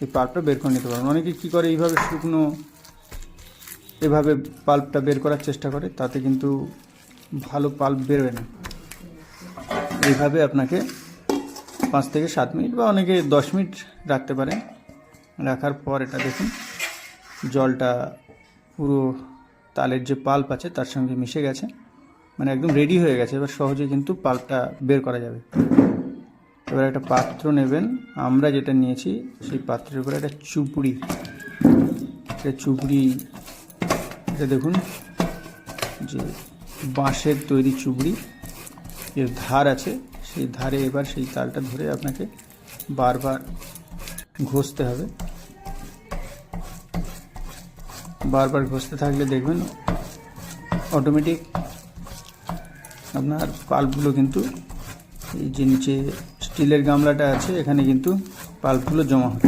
এই পাল্পটা বের করে নিতে পারবেন। অনেকে কী করে, এইভাবে শুকনো এভাবে পাল্পটা বের করার চেষ্টা করে, তাতে কিন্তু ভালো পাল্প বেরোবে না। এইভাবে আপনাকে 5 থেকে 7 মিনিট বা অনেকে 10 মিনিট রাখতে পারেন। রাখার পর এটা দেখুন জলটা পুরো তালের যে পাল্প আছে তার সঙ্গে মিশে গেছে, মানে একদম রেডি হয়ে গেছে। এবার সহজে কিন্তু পাল্পটা বের করা যাবে। এবার একটা পাত্র নেবেন, আমরা যেটা নিয়েছি সেই পাত্রের উপরে একটা চুপড়ি, এটা দেখুন যে বাঁশের তৈরি চুবড়ি, এর ধার আছে, সেই ধারে এবার সেই তালটা ধরে আপনাকে বারবার ঘষতে হবে। বারবার ঘষতে থাকলে দেখবেন অটোমেটিক আপনার পাল্পগুলো কিন্তু, এই যে নিচে স্টিলের গামলাটা আছে এখানে কিন্তু পাল্পগুলো জমা হবে।